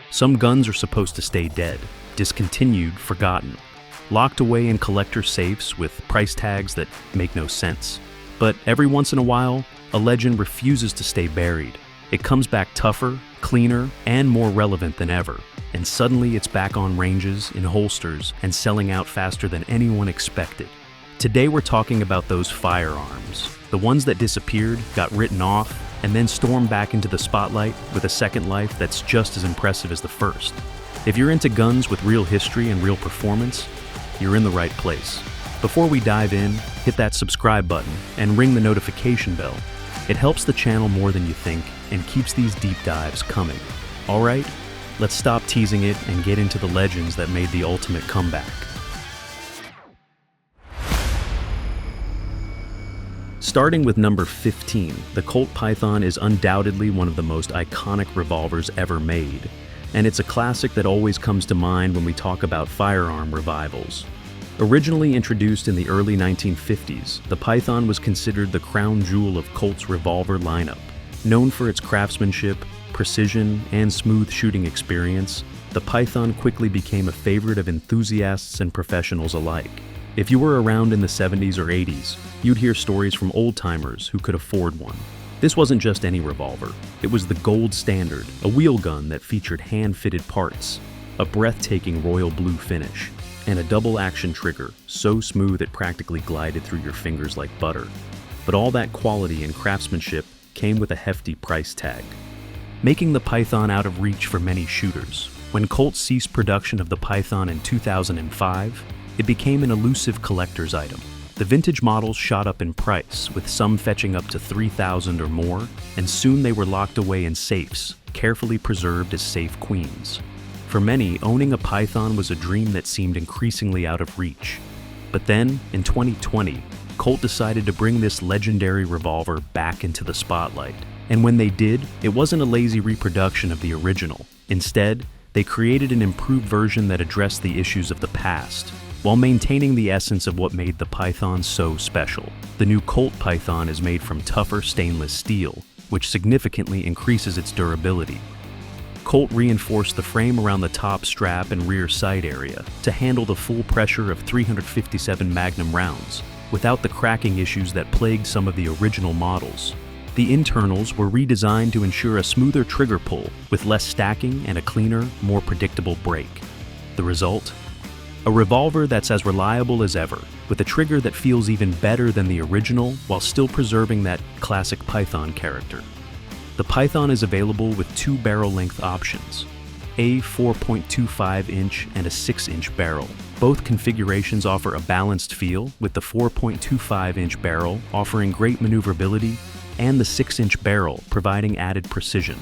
Some guns are supposed to stay dead, discontinued, forgotten, locked away in collector safes with price tags that make no sense. But every once in a while, a legend refuses to stay buried. It comes back tougher, cleaner, and more relevant than ever. And suddenly it's back on ranges, in holsters, and selling out faster than anyone expected. Today we're talking about those firearms. The ones that disappeared, got written off, and then stormed back into the spotlight with a second life that's just as impressive as the first. If you're into guns with real history and real performance, you're in the right place. Before we dive in, hit that subscribe button and ring the notification bell. It helps the channel more than you think and keeps these deep dives coming. All right, let's stop teasing it and get into the legends that made the ultimate comeback. Starting with number 15, the Colt Python is undoubtedly one of the most iconic revolvers ever made, and it's a classic that always comes to mind when we talk about firearm revivals. Originally introduced in the early 1950s, the Python was considered the crown jewel of Colt's revolver lineup. Known for its craftsmanship, precision, and smooth shooting experience, the Python quickly became a favorite of enthusiasts and professionals alike. If you were around in the 70s or 80s, you'd hear stories from old-timers who could afford one. This wasn't just any revolver. It was the gold standard, a wheel gun that featured hand-fitted parts, a breathtaking royal blue finish, and a double-action trigger so smooth it practically glided through your fingers like butter. But all that quality and craftsmanship came with a hefty price tag, making the Python out of reach for many shooters. When Colt ceased production of the Python in 2005, it became an elusive collector's item. The vintage models shot up in price, with some fetching up to $3,000 or more, and soon they were locked away in safes, carefully preserved as safe queens. For many, owning a Python was a dream that seemed increasingly out of reach. But then, in 2020, Colt decided to bring this legendary revolver back into the spotlight. And when they did, it wasn't a lazy reproduction of the original. Instead, they created an improved version that addressed the issues of the past, while maintaining the essence of what made the Python so special. The new Colt Python is made from tougher stainless steel, which significantly increases its durability. Colt reinforced the frame around the top strap and rear sight area to handle the full pressure of 357 Magnum rounds, without the cracking issues that plagued some of the original models. The internals were redesigned to ensure a smoother trigger pull, with less stacking and a cleaner, more predictable break. The result? A revolver that's as reliable as ever, with a trigger that feels even better than the original while still preserving that classic Python character. The Python is available with two barrel length options, a 4.25-inch and a 6-inch barrel. Both configurations offer a balanced feel, with the 4.25-inch barrel offering great maneuverability and the 6-inch barrel providing added precision.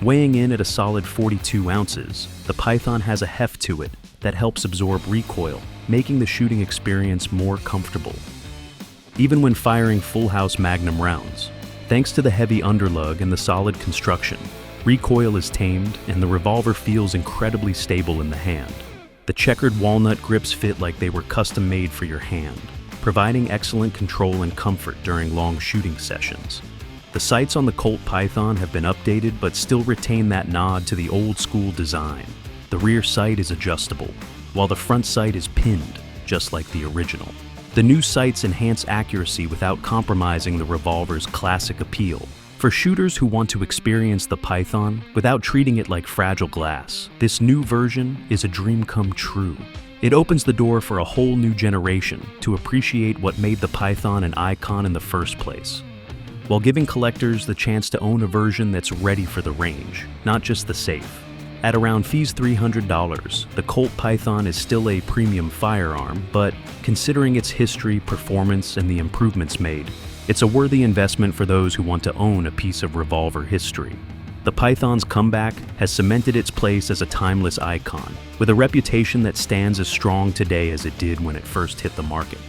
Weighing in at a solid 42 ounces, the Python has a heft to it that helps absorb recoil, making the shooting experience more comfortable. Even when firing full-house Magnum rounds, thanks to the heavy underlug and the solid construction, recoil is tamed and the revolver feels incredibly stable in the hand. The checkered walnut grips fit like they were custom-made for your hand, providing excellent control and comfort during long shooting sessions. The sights on the Colt Python have been updated but still retain that nod to the old-school design. The rear sight is adjustable, while the front sight is pinned, just like the original. The new sights enhance accuracy without compromising the revolver's classic appeal. For shooters who want to experience the Python without treating it like fragile glass, this new version is a dream come true. It opens the door for a whole new generation to appreciate what made the Python an icon in the first place, while giving collectors the chance to own a version that's ready for the range, not just the safe. At around $300, the Colt Python is still a premium firearm, but considering its history, performance, and the improvements made, it's a worthy investment for those who want to own a piece of revolver history. The Python's comeback has cemented its place as a timeless icon, with a reputation that stands as strong today as it did when it first hit the market.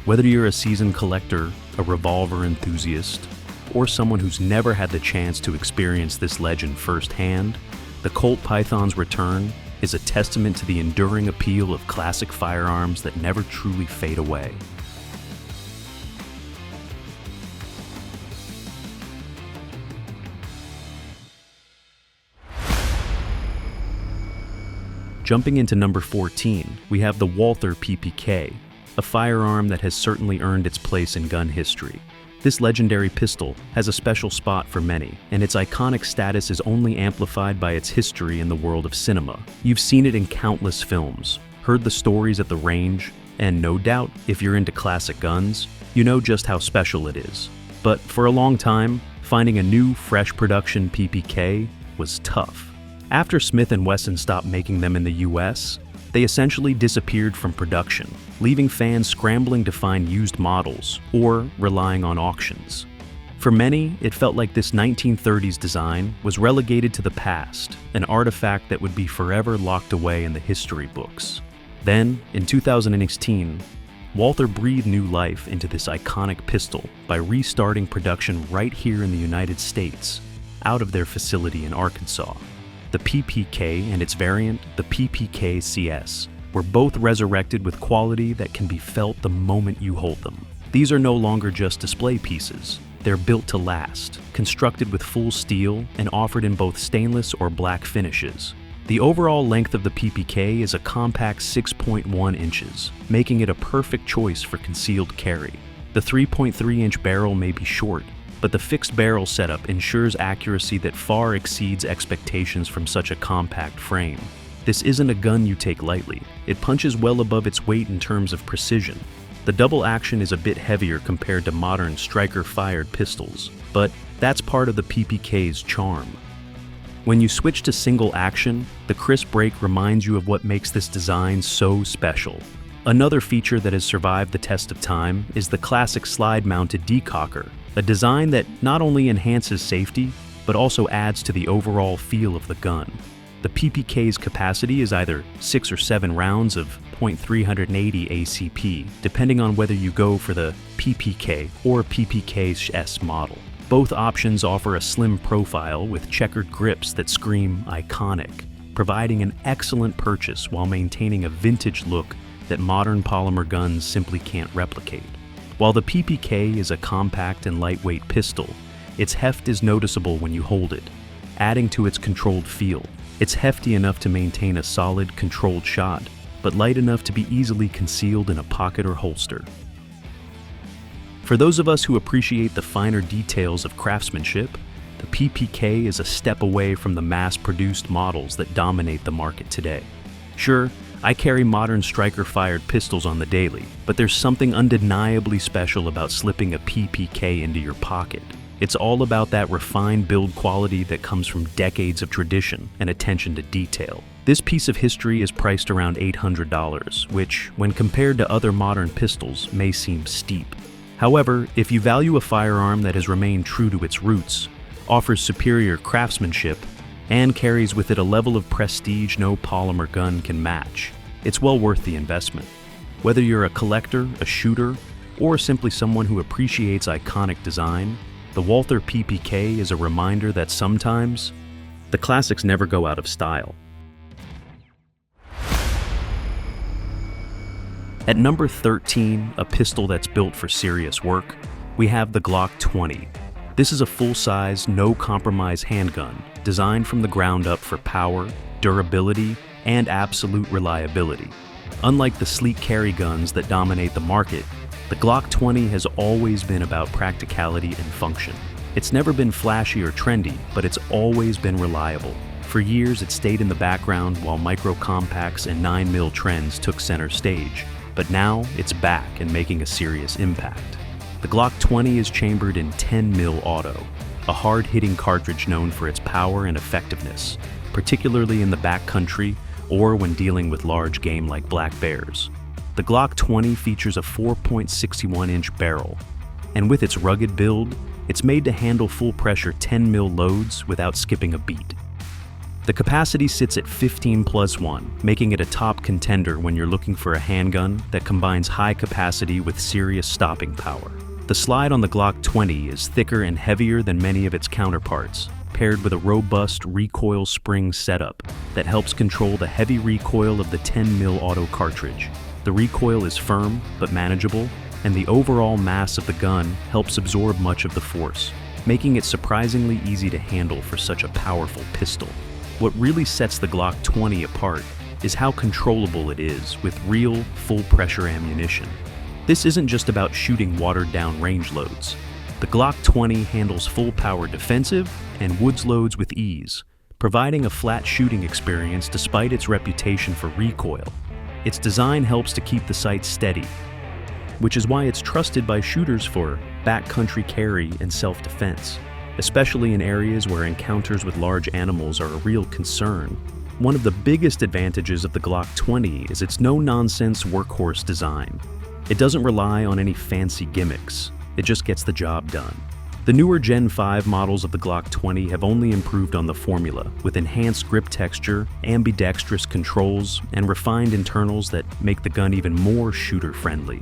Whether you're a seasoned collector, a revolver enthusiast, or someone who's never had the chance to experience this legend firsthand, the Colt Python's return is a testament to the enduring appeal of classic firearms that never truly fade away. Jumping into number 14, we have the Walther PPK, a firearm that has certainly earned its place in gun history. This legendary pistol has a special spot for many, and its iconic status is only amplified by its history in the world of cinema. You've seen it in countless films, heard the stories at the range, and no doubt, if you're into classic guns, you know just how special it is. But for a long time, finding a new, fresh production PPK was tough. After Smith & Wesson stopped making them in the US, they essentially disappeared from production, leaving fans scrambling to find used models or relying on auctions. For many, it felt like this 1930s design was relegated to the past, an artifact that would be forever locked away in the history books. Then, in 2016, Walther breathed new life into this iconic pistol by restarting production right here in the United States, out of their facility in Arkansas. The PPK and its variant, the PPK CS, were both resurrected with quality that can be felt the moment you hold them. These are no longer just display pieces. They're built to last, constructed with full steel, and offered in both stainless or black finishes. The overall length of the PPK is a compact 6.1 inches, making it a perfect choice for concealed carry. The 3.3-inch barrel may be short, but the fixed barrel setup ensures accuracy that far exceeds expectations from such a compact frame. This isn't a gun you take lightly. It punches well above its weight in terms of precision. The double action is a bit heavier compared to modern striker-fired pistols, but that's part of the PPK's charm. When you switch to single action, the crisp break reminds you of what makes this design so special. Another feature that has survived the test of time is the classic slide-mounted decocker, a design that not only enhances safety, but also adds to the overall feel of the gun. The PPK's capacity is either 6 or 7 rounds of .380 ACP, depending on whether you go for the PPK or PPK-S model. Both options offer a slim profile with checkered grips that scream iconic, providing an excellent purchase while maintaining a vintage look that modern polymer guns simply can't replicate. While the PPK is a compact and lightweight pistol, its heft is noticeable when you hold it, adding to its controlled feel. It's hefty enough to maintain a solid, controlled shot, but light enough to be easily concealed in a pocket or holster. For those of us who appreciate the finer details of craftsmanship, the PPK is a step away from the mass-produced models that dominate the market today. Sure, I carry modern striker-fired pistols on the daily, but there's something undeniably special about slipping a PPK into your pocket. It's all about that refined build quality that comes from decades of tradition and attention to detail. This piece of history is priced around $800, which, when compared to other modern pistols, may seem steep. However, if you value a firearm that has remained true to its roots, offers superior craftsmanship, and carries with it a level of prestige no polymer gun can match, it's well worth the investment. Whether you're a collector, a shooter, or simply someone who appreciates iconic design, the Walther PPK is a reminder that sometimes the classics never go out of style. At number 13, a pistol that's built for serious work, we have the Glock 20. This is a full-size, no-compromise handgun designed from the ground up for power, durability, and absolute reliability. Unlike the sleek carry guns that dominate the market, the Glock 20 has always been about practicality and function. It's never been flashy or trendy, but it's always been reliable. For years, it stayed in the background while micro-compacts and 9mm trends took center stage. But now, it's back and making a serious impact. The Glock 20 is chambered in 10mm auto, a hard-hitting cartridge known for its power and effectiveness, particularly in the backcountry or when dealing with large game like black bears. The Glock 20 features a 4.61-inch barrel, and with its rugged build, it's made to handle full-pressure 10mm loads without skipping a beat. The capacity sits at 15+1, making it a top contender when you're looking for a handgun that combines high capacity with serious stopping power. The slide on the Glock 20 is thicker and heavier than many of its counterparts, paired with a robust recoil spring setup that helps control the heavy recoil of the 10mm auto cartridge. The recoil is firm but manageable, and the overall mass of the gun helps absorb much of the force, making it surprisingly easy to handle for such a powerful pistol. What really sets the Glock 20 apart is how controllable it is with real, full-pressure ammunition. This isn't just about shooting watered-down range loads. The Glock 20 handles full-power defensive and woods loads with ease, providing a flat shooting experience despite its reputation for recoil. Its design helps to keep the sight steady, which is why it's trusted by shooters for backcountry carry and self-defense, especially in areas where encounters with large animals are a real concern. One of the biggest advantages of the Glock 20 is its no-nonsense workhorse design. It doesn't rely on any fancy gimmicks, it just gets the job done. The newer Gen 5 models of the Glock 20 have only improved on the formula, with enhanced grip texture, ambidextrous controls, and refined internals that make the gun even more shooter-friendly.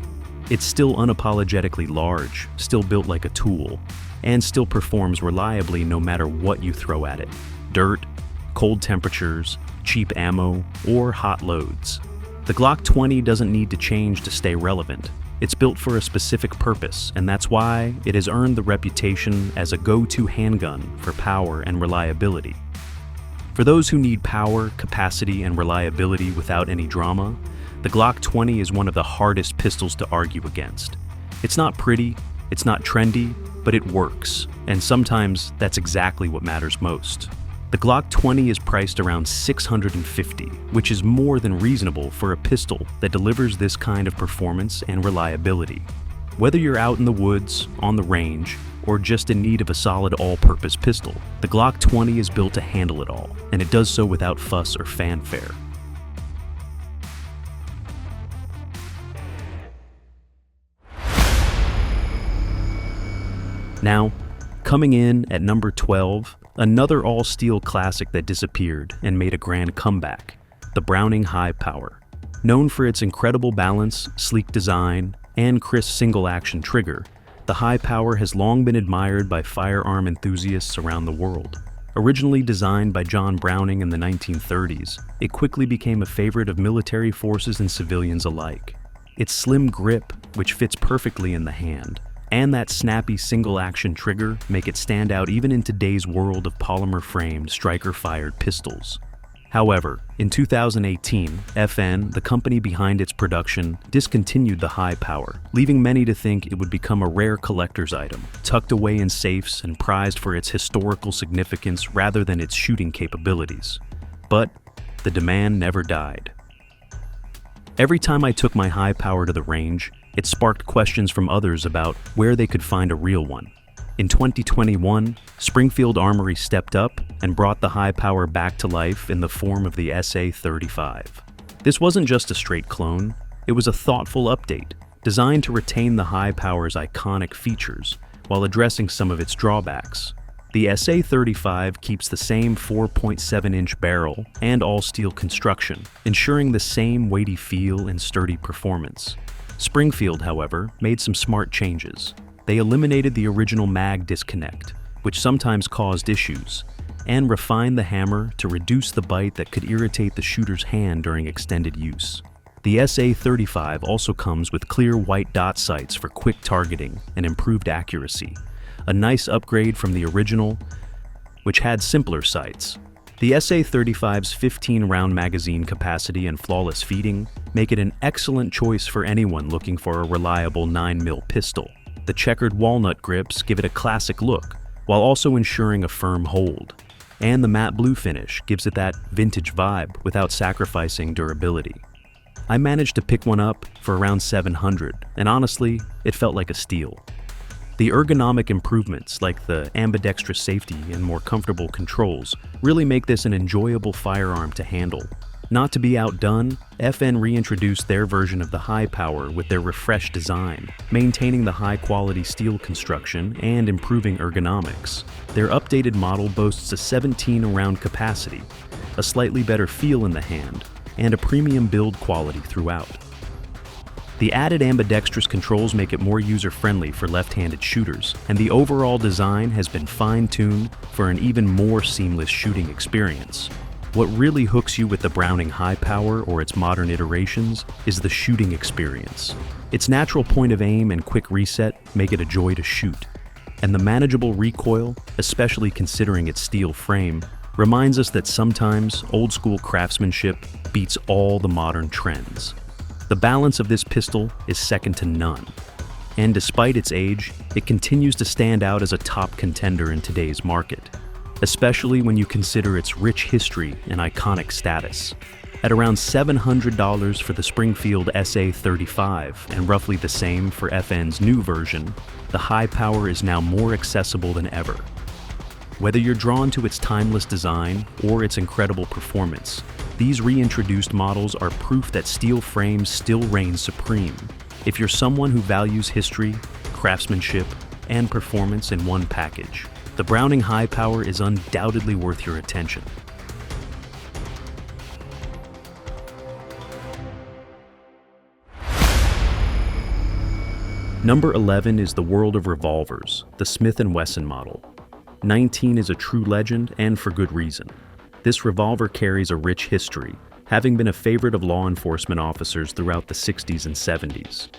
It's still unapologetically large, still built like a tool, and still performs reliably no matter what you throw at it. Dirt, cold temperatures, cheap ammo, or hot loads. The Glock 20 doesn't need to change to stay relevant. It's built for a specific purpose, and that's why it has earned the reputation as a go-to handgun for power and reliability. For those who need power, capacity, and reliability without any drama, the Glock 20 is one of the hardest pistols to argue against. It's not pretty, it's not trendy, but it works, and sometimes that's exactly what matters most. The Glock 20 is priced around $650, which is more than reasonable for a pistol that delivers this kind of performance and reliability. Whether you're out in the woods, on the range, or just in need of a solid all-purpose pistol, the Glock 20 is built to handle it all, and it does so without fuss or fanfare. Now, coming in at number 12, another all-steel classic that disappeared and made a grand comeback, the Browning High Power. Known for its incredible balance, sleek design, and crisp single-action trigger, the High Power has long been admired by firearm enthusiasts around the world. Originally designed by John Browning in the 1930s, it quickly became a favorite of military forces and civilians alike. Its slim grip, which fits perfectly in the hand, and that snappy single-action trigger make it stand out even in today's world of polymer-framed, striker-fired pistols. However, in 2018, FN, the company behind its production, discontinued the High Power, leaving many to think it would become a rare collector's item, tucked away in safes and prized for its historical significance rather than its shooting capabilities. But the demand never died. Every time I took my High Power to the range, it sparked questions from others about where they could find a real one. In 2021, Springfield Armory stepped up and brought the High Power back to life in the form of the SA-35. This wasn't just a straight clone, it was a thoughtful update, designed to retain the High Power's iconic features while addressing some of its drawbacks. The SA-35 keeps the same 4.7-inch barrel and all-steel construction, ensuring the same weighty feel and sturdy performance. Springfield, however, made some smart changes. They eliminated the original mag disconnect, which sometimes caused issues, and refined the hammer to reduce the bite that could irritate the shooter's hand during extended use. The SA-35 also comes with clear white dot sights for quick targeting and improved accuracy, a nice upgrade from the original, which had simpler sights. The SA-35's 15-round magazine capacity and flawless feeding make it an excellent choice for anyone looking for a reliable 9mm pistol. The checkered walnut grips give it a classic look, while also ensuring a firm hold. And the matte blue finish gives it that vintage vibe without sacrificing durability. I managed to pick one up for around $700, and honestly, it felt like a steal. The ergonomic improvements, like the ambidextrous safety and more comfortable controls, really make this an enjoyable firearm to handle. Not to be outdone, FN reintroduced their version of the High Power with their refreshed design, maintaining the high-quality steel construction and improving ergonomics. Their updated model boasts a 17-round capacity, a slightly better feel in the hand, and a premium build quality throughout. The added ambidextrous controls make it more user-friendly for left-handed shooters, and the overall design has been fine-tuned for an even more seamless shooting experience. What really hooks you with the Browning High Power or its modern iterations is the shooting experience. Its natural point of aim and quick reset make it a joy to shoot, and the manageable recoil, especially considering its steel frame, reminds us that sometimes old-school craftsmanship beats all the modern trends. The balance of this pistol is second to none. And despite its age, it continues to stand out as a top contender in today's market, especially when you consider its rich history and iconic status. At around $700 for the Springfield SA-35 and roughly the same for FN's new version, the high power is now more accessible than ever. Whether you're drawn to its timeless design or its incredible performance, these reintroduced models are proof that steel frames still reign supreme. If you're someone who values history, craftsmanship, and performance in one package, the Browning High Power is undoubtedly worth your attention. Number 11 is the world of revolvers, the Smith & Wesson model. 19 is a true legend, and for good reason. This revolver carries a rich history, having been a favorite of law enforcement officers throughout the 60s and 70s.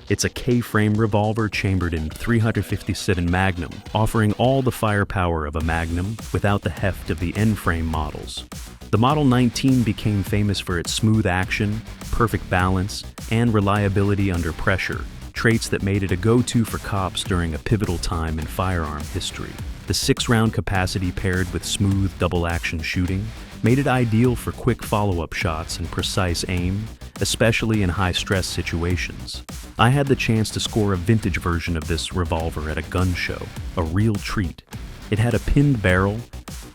It's a K-frame revolver chambered in .357 Magnum, offering all the firepower of a Magnum without the heft of the N-frame models. The Model 19 became famous for its smooth action, perfect balance, and reliability under pressure, traits that made it a go-to for cops during a pivotal time in firearm history. The 6-round capacity paired with smooth double-action shooting made it ideal for quick follow-up shots and precise aim, especially in high-stress situations. I had the chance to score a vintage version of this revolver at a gun show, a real treat. It had a pinned barrel,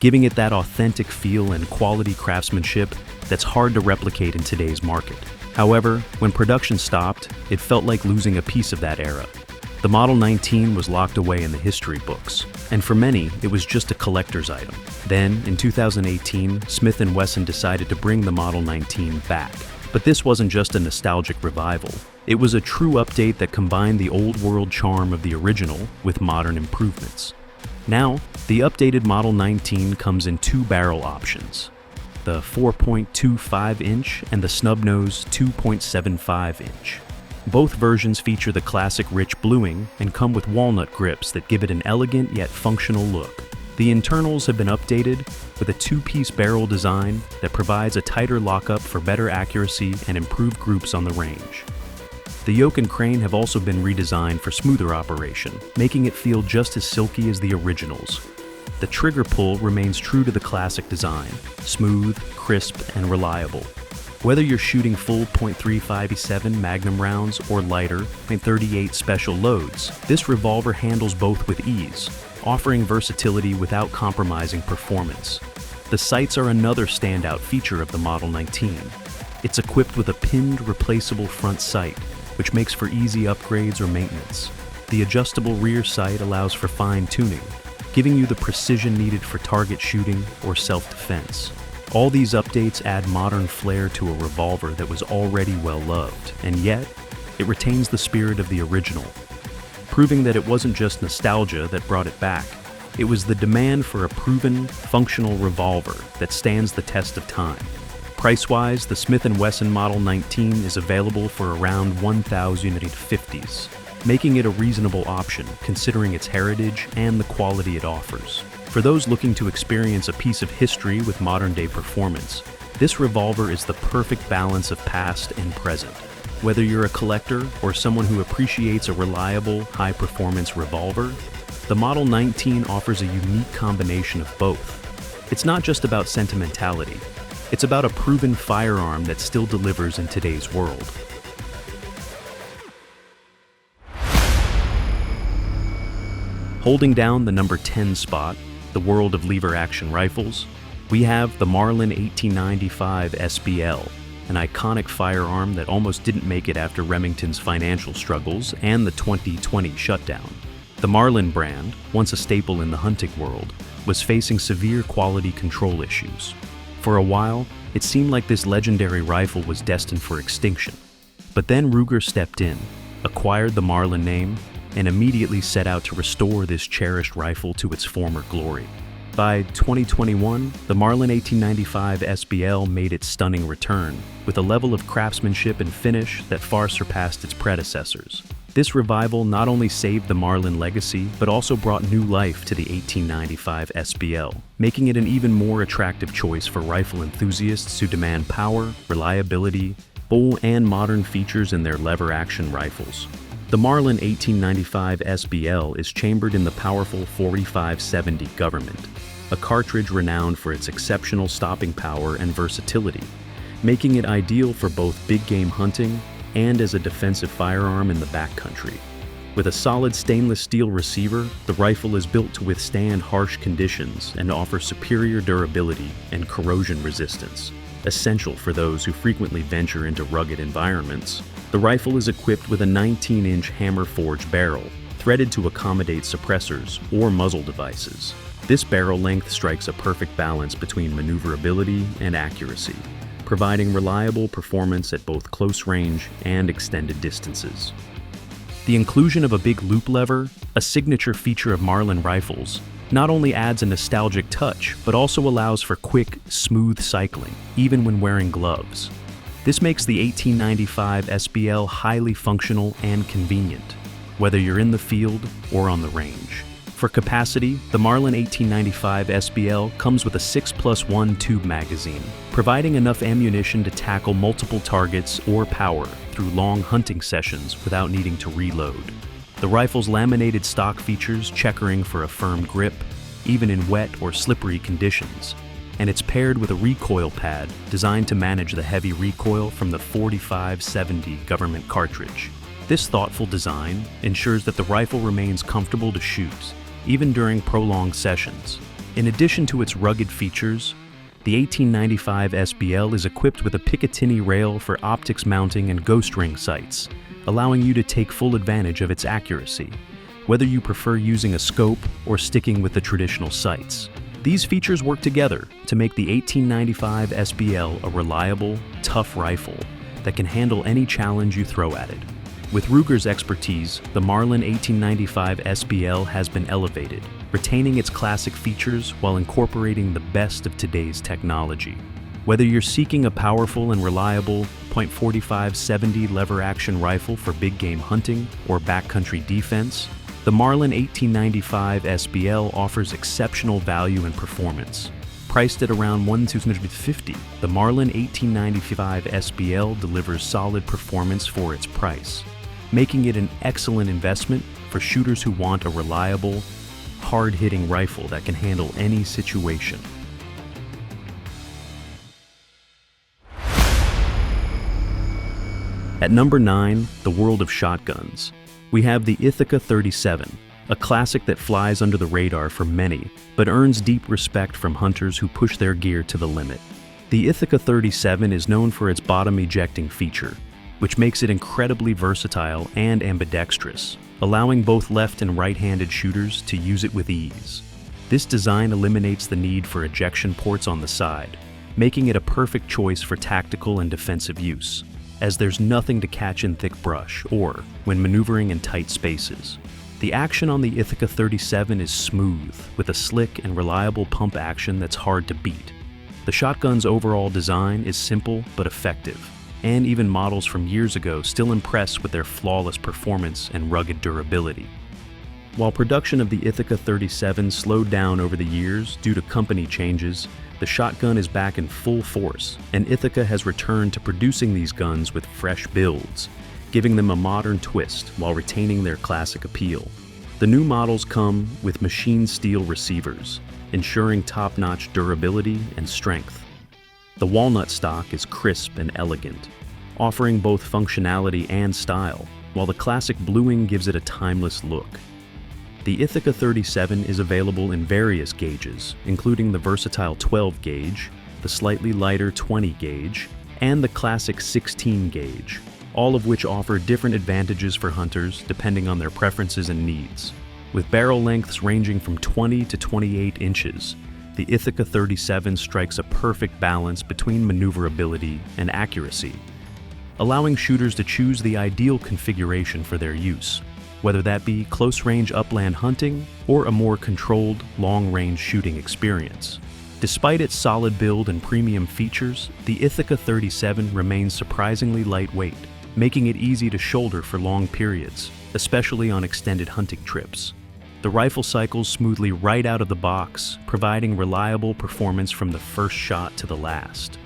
giving it that authentic feel and quality craftsmanship that's hard to replicate in today's market. However, when production stopped, it felt like losing a piece of that era. The Model 19 was locked away in the history books, and for many, it was just a collector's item. Then, in 2018, Smith & Wesson decided to bring the Model 19 back. But this wasn't just a nostalgic revival. It was a true update that combined the old-world charm of the original with modern improvements. Now, the updated Model 19 comes in 2 barrel options: the 4.25-inch and the snub-nose 2.75-inch. Both versions feature the classic rich bluing and come with walnut grips that give it an elegant yet functional look. The internals have been updated with a 2-piece barrel design that provides a tighter lockup for better accuracy and improved groups on the range. The yoke and crane have also been redesigned for smoother operation, making it feel just as silky as the originals. The trigger pull remains true to the classic design, smooth, crisp, and reliable. Whether you're shooting full .357 Magnum rounds or lighter .38 special loads, this revolver handles both with ease, offering versatility without compromising performance. The sights are another standout feature of the Model 19. It's equipped with a pinned, replaceable front sight, which makes for easy upgrades or maintenance. The adjustable rear sight allows for fine-tuning, giving you the precision needed for target shooting or self-defense. All these updates add modern flair to a revolver that was already well-loved, and yet, it retains the spirit of the original, proving that it wasn't just nostalgia that brought it back. It was the demand for a proven, functional revolver that stands the test of time. Price-wise, the Smith & Wesson Model 19 is available for around $1,050s, making it a reasonable option considering its heritage and the quality it offers. For those looking to experience a piece of history with modern-day performance, this revolver is the perfect balance of past and present. Whether you're a collector or someone who appreciates a reliable, high-performance revolver, the Model 19 offers a unique combination of both. It's not just about sentimentality. It's about a proven firearm that still delivers in today's world. Holding down the number 10 spot, the world of lever-action rifles, we have the Marlin 1895 SBL, an iconic firearm that almost didn't make it after Remington's financial struggles and the 2020 shutdown. The Marlin brand, once a staple in the hunting world, was facing severe quality control issues. For a while, it seemed like this legendary rifle was destined for extinction. But then Ruger stepped in, acquired the Marlin name, and immediately set out to restore this cherished rifle to its former glory. By 2021, the Marlin 1895 SBL made its stunning return, with a level of craftsmanship and finish that far surpassed its predecessors. This revival not only saved the Marlin legacy, but also brought new life to the 1895 SBL, making it an even more attractive choice for rifle enthusiasts who demand power, reliability, full and modern features in their lever-action rifles. The Marlin 1895 SBL is chambered in the powerful 4570 Government, a cartridge renowned for its exceptional stopping power and versatility, making it ideal for both big game hunting and as a defensive firearm in the backcountry. With a solid stainless steel receiver, the rifle is built to withstand harsh conditions and offer superior durability and corrosion resistance, essential for those who frequently venture into rugged environments. The rifle is equipped with a 19-inch hammer-forged barrel, threaded to accommodate suppressors or muzzle devices. This barrel length strikes a perfect balance between maneuverability and accuracy, providing reliable performance at both close range and extended distances. The inclusion of a big loop lever, a signature feature of Marlin rifles, not only adds a nostalgic touch, but also allows for quick, smooth cycling, even when wearing gloves. This makes the 1895 SBL highly functional and convenient, whether you're in the field or on the range. For capacity, the Marlin 1895 SBL comes with a 6+1 tube magazine, providing enough ammunition to tackle multiple targets or power through long hunting sessions without needing to reload. The rifle's laminated stock features checkering for a firm grip, even in wet or slippery conditions, and it's paired with a recoil pad designed to manage the heavy recoil from the 4570 Government cartridge. This thoughtful design ensures that the rifle remains comfortable to shoot, even during prolonged sessions. In addition to its rugged features, the 1895 SBL is equipped with a Picatinny rail for optics mounting and ghost ring sights, allowing you to take full advantage of its accuracy, whether you prefer using a scope or sticking with the traditional sights. These features work together to make the 1895 SBL a reliable, tough rifle that can handle any challenge you throw at it. With Ruger's expertise, the Marlin 1895 SBL has been elevated, retaining its classic features while incorporating the best of today's technology. Whether you're seeking a powerful and reliable .45-70 lever-action rifle for big game hunting or backcountry defense, the Marlin 1895 SBL offers exceptional value and performance. Priced at around $1,250, the Marlin 1895 SBL delivers solid performance for its price, making it an excellent investment for shooters who want a reliable, hard-hitting rifle that can handle any situation. At number 9, the world of shotguns, we have the Ithaca 37, a classic that flies under the radar for many, but earns deep respect from hunters who push their gear to the limit. The Ithaca 37 is known for its bottom ejecting feature, which makes it incredibly versatile and ambidextrous, allowing both left and right-handed shooters to use it with ease. This design eliminates the need for ejection ports on the side, making it a perfect choice for tactical and defensive use, as there's nothing to catch in thick brush or when maneuvering in tight spaces. The action on the Ithaca 37 is smooth, with a slick and reliable pump action that's hard to beat. The shotgun's overall design is simple but effective, and even models from years ago still impress with their flawless performance and rugged durability. While production of the Ithaca 37 slowed down over the years due to company changes, the shotgun is back in full force, and Ithaca has returned to producing these guns with fresh builds, giving them a modern twist while retaining their classic appeal. The new models come with machined steel receivers, ensuring top-notch durability and strength. The walnut stock is crisp and elegant, offering both functionality and style, while the classic bluing gives it a timeless look. The Ithaca 37 is available in various gauges, including the versatile 12 gauge, the slightly lighter 20 gauge, and the classic 16 gauge, all of which offer different advantages for hunters depending on their preferences and needs. With barrel lengths ranging from 20 to 28 inches, the Ithaca 37 strikes a perfect balance between maneuverability and accuracy, allowing shooters to choose the ideal configuration for their use, whether that be close-range upland hunting or a more controlled, long-range shooting experience. Despite its solid build and premium features, the Ithaca 37 remains surprisingly lightweight, making it easy to shoulder for long periods. especially on extended hunting trips. The rifle cycles smoothly right out of the box, providing reliable performance from the first shot to the last.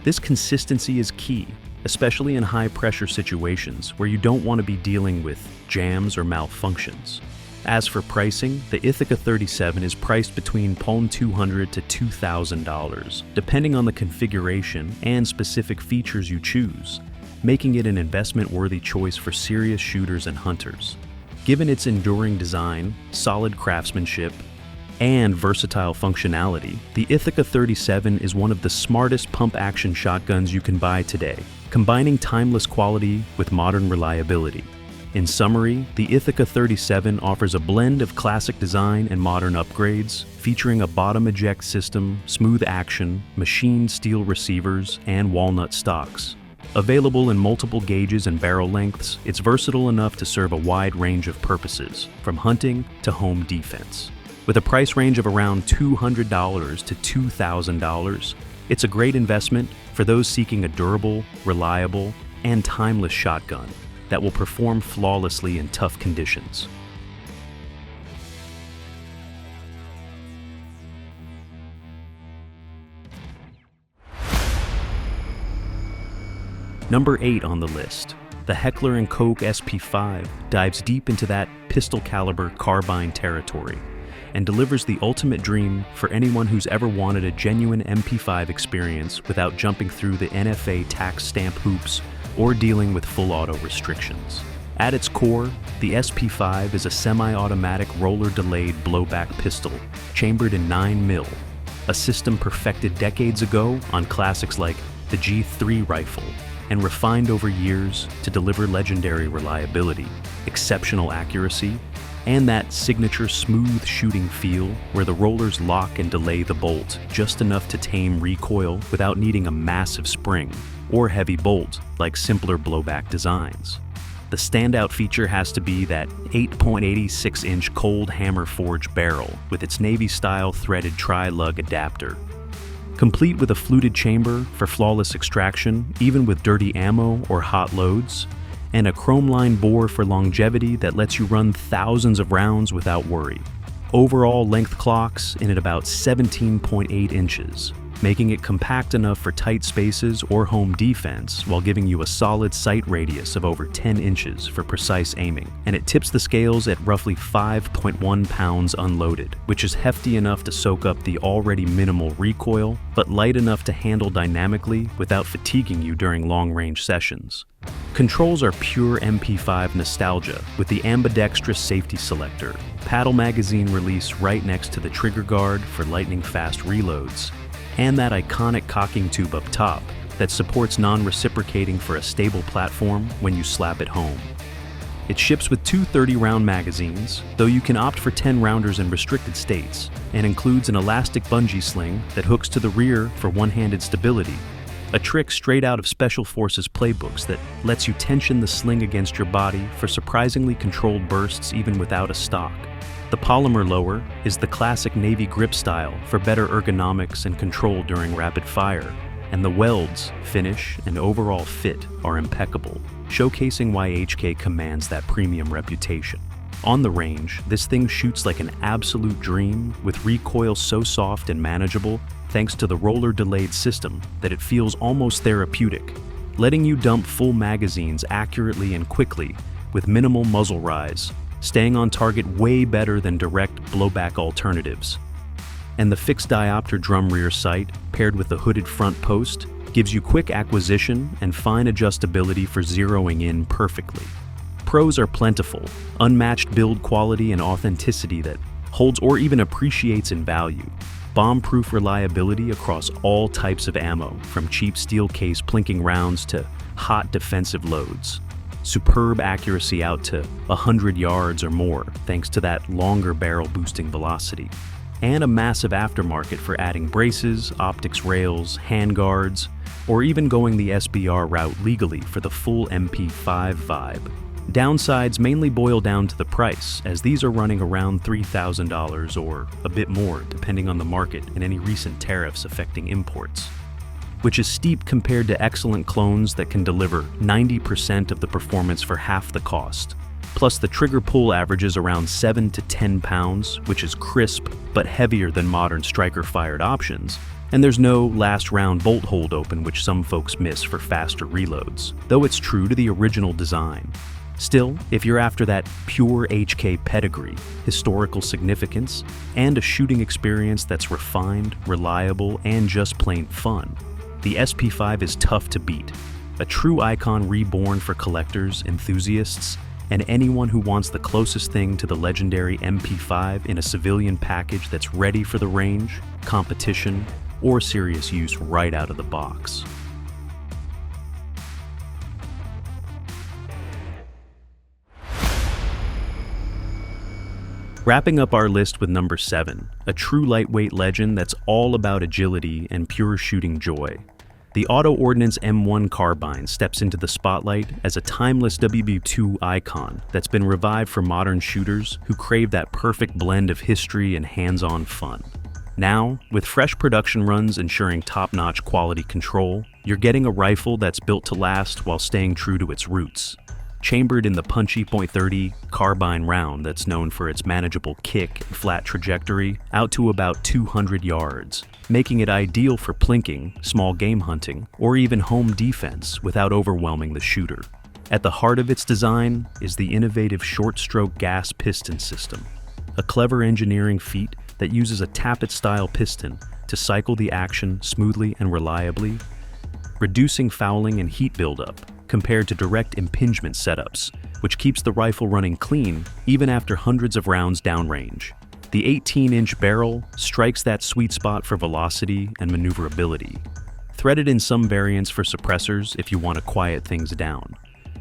This consistency is key, especially in high-pressure situations where you don't want to be dealing with jams or malfunctions. As for pricing, the Ithaca 37 is priced between $200 to $2,000, depending on the configuration and specific features you choose, making it an investment-worthy choice for serious shooters and hunters. Given its enduring design, solid craftsmanship, and versatile functionality, the Ithaca 37 is one of the smartest pump-action shotguns you can buy today, combining timeless quality with modern reliability. In summary, the Ithaca 37 offers a blend of classic design and modern upgrades, featuring a bottom eject system, smooth action, machined steel receivers, and walnut stocks. Available in multiple gauges and barrel lengths, it's versatile enough to serve a wide range of purposes, from hunting to home defense. With a price range of around $200 to $2,000, it's a great investment for those seeking a durable, reliable, and timeless shotgun that will perform flawlessly in tough conditions. Number 8 on the list, the Heckler & Koch SP5 dives deep into that pistol-caliber carbine territory and delivers the ultimate dream for anyone who's ever wanted a genuine MP5 experience without jumping through the NFA tax stamp hoops or dealing with full auto restrictions. At its core, the SP5 is a semi-automatic roller-delayed blowback pistol chambered in 9mm, a system perfected decades ago on classics like the G3 rifle, and refined over years to deliver legendary reliability, exceptional accuracy, and that signature smooth shooting feel where the rollers lock and delay the bolt just enough to tame recoil without needing a massive spring or heavy bolt like simpler blowback designs. The standout feature has to be that 8.86-inch cold hammer forged barrel with its Navy-style threaded tri-lug adapter. Complete with a fluted chamber for flawless extraction, even with dirty ammo or hot loads, and a chrome-lined bore for longevity that lets you run thousands of rounds without worry. Overall length clocks in at about 17.8 inches, making it compact enough for tight spaces or home defense while giving you a solid sight radius of over 10 inches for precise aiming. And it tips the scales at roughly 5.1 pounds unloaded, which is hefty enough to soak up the already minimal recoil, but light enough to handle dynamically without fatiguing you during long-range sessions. Controls are pure MP5 nostalgia with the ambidextrous safety selector, paddle magazine release right next to the trigger guard for lightning-fast reloads, and that iconic cocking tube up top that supports non-reciprocating for a stable platform when you slap it home. It ships with two 30-round magazines, though you can opt for 10-rounders in restricted states, and includes an elastic bungee sling that hooks to the rear for one-handed stability, a trick straight out of Special Forces playbooks that lets you tension the sling against your body for surprisingly controlled bursts even without a stock. The polymer lower is the classic Navy grip style for better ergonomics and control during rapid fire, and the welds, finish, and overall fit are impeccable, showcasing why HK commands that premium reputation. On the range, this thing shoots like an absolute dream with recoil so soft and manageable thanks to the roller-delayed system that it feels almost therapeutic, letting you dump full magazines accurately and quickly with minimal muzzle rise, staying on target way better than direct blowback alternatives. And the fixed diopter drum rear sight, paired with the hooded front post, gives you quick acquisition and fine adjustability for zeroing in perfectly. Pros are plentiful, unmatched build quality and authenticity that holds or even appreciates in value. Bomb-proof reliability across all types of ammo, from cheap steel case plinking rounds to hot defensive loads. Superb accuracy out to 100 yards or more, thanks to that longer barrel boosting velocity. And a massive aftermarket for adding braces, optics rails, handguards, or even going the SBR route legally for the full MP5 vibe. Downsides mainly boil down to the price, as these are running around $3,000 or a bit more, depending on the market and any recent tariffs affecting imports, which is steep compared to excellent clones that can deliver 90% of the performance for half the cost. Plus, the trigger pull averages around 7 to 10 pounds, which is crisp but heavier than modern striker-fired options. And there's no last round bolt hold open, which some folks miss for faster reloads, though it's true to the original design. Still, if you're after that pure HK pedigree, historical significance, and a shooting experience that's refined, reliable, and just plain fun, the SP5 is tough to beat. A true icon reborn for collectors, enthusiasts, and anyone who wants the closest thing to the legendary MP5 in a civilian package that's ready for the range, competition, or serious use right out of the box. Wrapping up our list with number 7, a true lightweight legend that's all about agility and pure shooting joy. The Ordnance M1 Carbine steps into the spotlight as a timeless WW2 icon that's been revived for modern shooters who crave that perfect blend of history and hands-on fun. Now, with fresh production runs ensuring top-notch quality control, you're getting a rifle that's built to last while staying true to its roots. Chambered in the punchy .30 carbine round that's known for its manageable kick and flat trajectory out to about 200 yards, making it ideal for plinking, small game hunting, or even home defense without overwhelming the shooter. At the heart of its design is the innovative short-stroke gas piston system, a clever engineering feat that uses a tappet-style piston to cycle the action smoothly and reliably, reducing fouling and heat buildup compared to direct impingement setups, which keeps the rifle running clean even after hundreds of rounds downrange. The 18-inch barrel strikes that sweet spot for velocity and maneuverability, threaded in some variants for suppressors if you want to quiet things down,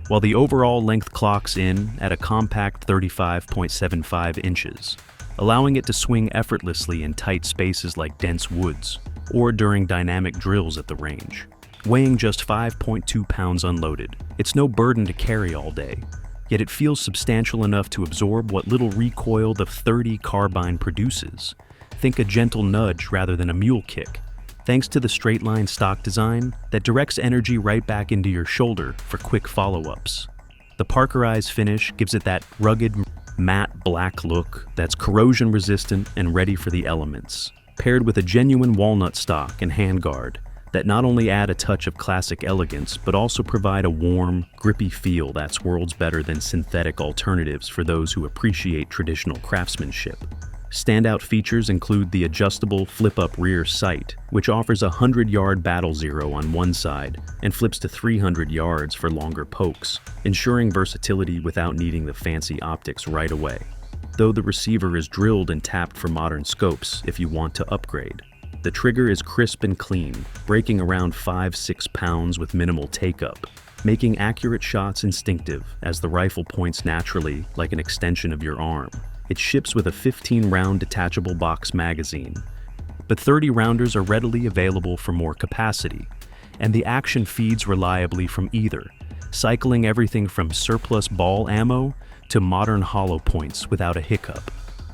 while the overall length clocks in at a compact 35.75 inches, allowing it to swing effortlessly in tight spaces like dense woods or during dynamic drills at the range. Weighing just 5.2 pounds unloaded, it's no burden to carry all day, yet it feels substantial enough to absorb what little recoil the .30 carbine produces. Think a gentle nudge rather than a mule kick, thanks to the straight-line stock design that directs energy right back into your shoulder for quick follow-ups. The Parkerized finish gives it that rugged, matte black look that's corrosion-resistant and ready for the elements, paired with a genuine walnut stock and handguard that not only add a touch of classic elegance, but also provide a warm, grippy feel that's worlds better than synthetic alternatives for those who appreciate traditional craftsmanship. Standout features include the adjustable flip-up rear sight, which offers a 100-yard battle zero on one side and flips to 300 yards for longer pokes, ensuring versatility without needing the fancy optics right away, though the receiver is drilled and tapped for modern scopes if you want to upgrade. The trigger is crisp and clean, breaking around 5-6 pounds with minimal take-up, making accurate shots instinctive as the rifle points naturally like an extension of your arm. It ships with a 15-round detachable box magazine, but 30-rounders are readily available for more capacity, and the action feeds reliably from either, cycling everything from surplus ball ammo to modern hollow points without a hiccup.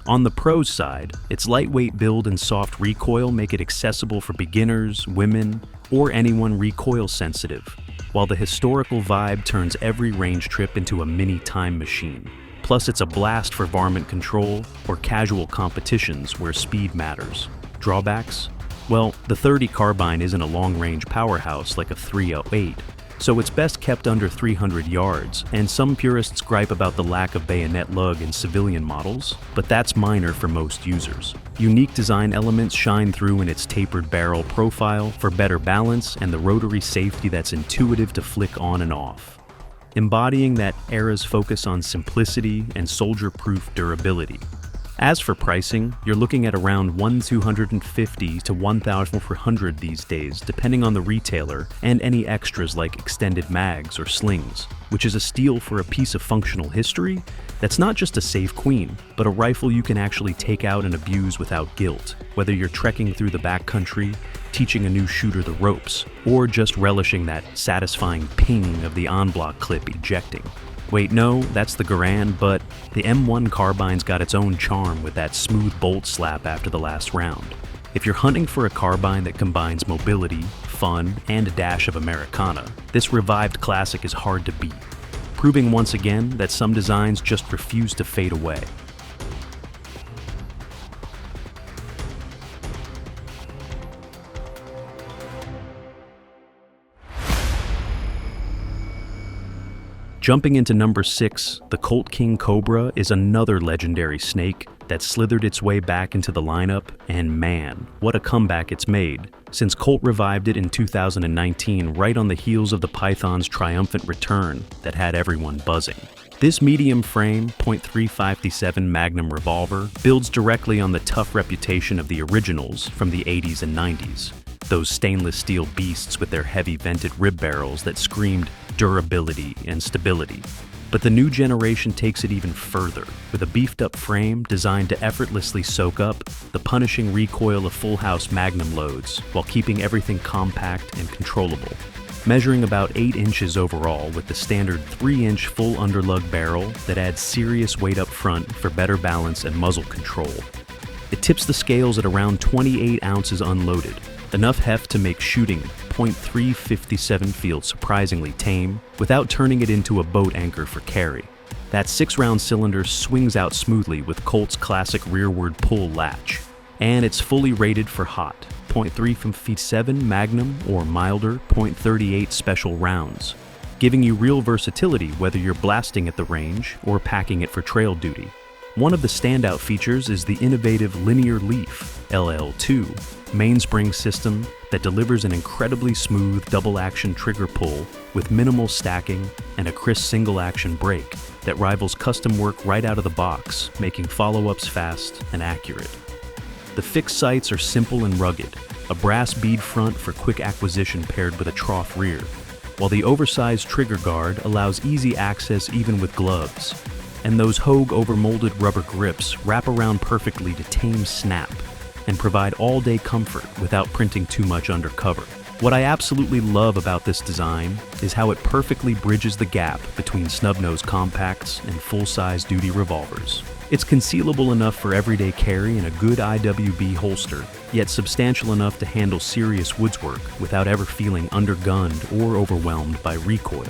On the pros side, its lightweight build and soft recoil make it accessible for beginners, women, or anyone recoil sensitive, while the historical vibe turns every range trip into a mini time machine. Plus, it's a blast for varmint control or casual competitions where speed matters. Drawbacks? Well, the .30 carbine isn't a long-range powerhouse like a .308, so it's best kept under 300 yards, and some purists gripe about the lack of bayonet lug in civilian models, but that's minor for most users. Unique design elements shine through in its tapered barrel profile for better balance and the rotary safety that's intuitive to flick on and off, embodying that era's focus on simplicity and soldier-proof durability. As for pricing, you're looking at around $1,250 to $1,400 these days, depending on the retailer and any extras like extended mags or slings, which is a steal for a piece of functional history that's not just a safe queen, but a rifle you can actually take out and abuse without guilt, whether you're trekking through the backcountry, teaching a new shooter the ropes, or just relishing that satisfying ping of the en-bloc clip ejecting. Wait, no, that's the Garand, but the M1 Carbine's got its own charm with that smooth bolt slap after the last round. If you're hunting for a carbine that combines mobility, fun, and a dash of Americana, this revived classic is hard to beat. proving once again that some designs just refuse to fade away. Jumping into number 6, the Colt King Cobra is another legendary snake that slithered its way back into the lineup, and man, what a comeback it's made, since Colt revived it in 2019 right on the heels of the Python's triumphant return that had everyone buzzing. This medium frame .357 Magnum revolver builds directly on the tough reputation of the originals from the 80s and 90s. Those stainless steel beasts with their heavy vented rib barrels that screamed durability and stability. But the new generation takes it even further, with a beefed up frame designed to effortlessly soak up the punishing recoil of full house Magnum loads while keeping everything compact and controllable. Measuring about 8 inches overall with the standard 3-inch full underlug barrel that adds serious weight up front for better balance and muzzle control. It tips the scales at around 28 ounces unloaded, enough heft to make shooting .357 feel surprisingly tame without turning it into a boat anchor for carry. That 6-round cylinder swings out smoothly with Colt's classic rearward pull latch, and it's fully rated for hot .357 Magnum or milder .38 special rounds, giving you real versatility whether you're blasting at the range or packing it for trail duty. One of the standout features is the innovative Linear Leaf LL2 mainspring system that delivers an incredibly smooth double-action trigger pull with minimal stacking and a crisp single-action brake that rivals custom work right out of the box, making follow-ups fast and accurate. The fixed sights are simple and rugged, a brass bead front for quick acquisition paired with a trough rear, while the oversized trigger guard allows easy access even with gloves. And those Hogue overmolded rubber grips wrap around perfectly to tame snap and provide all-day comfort without printing too much under cover. What I absolutely love about this design is how it perfectly bridges the gap between snub-nose compacts and full-size duty revolvers. It's concealable enough for everyday carry in a good IWB holster, yet substantial enough to handle serious woods work without ever feeling undergunned or overwhelmed by recoil.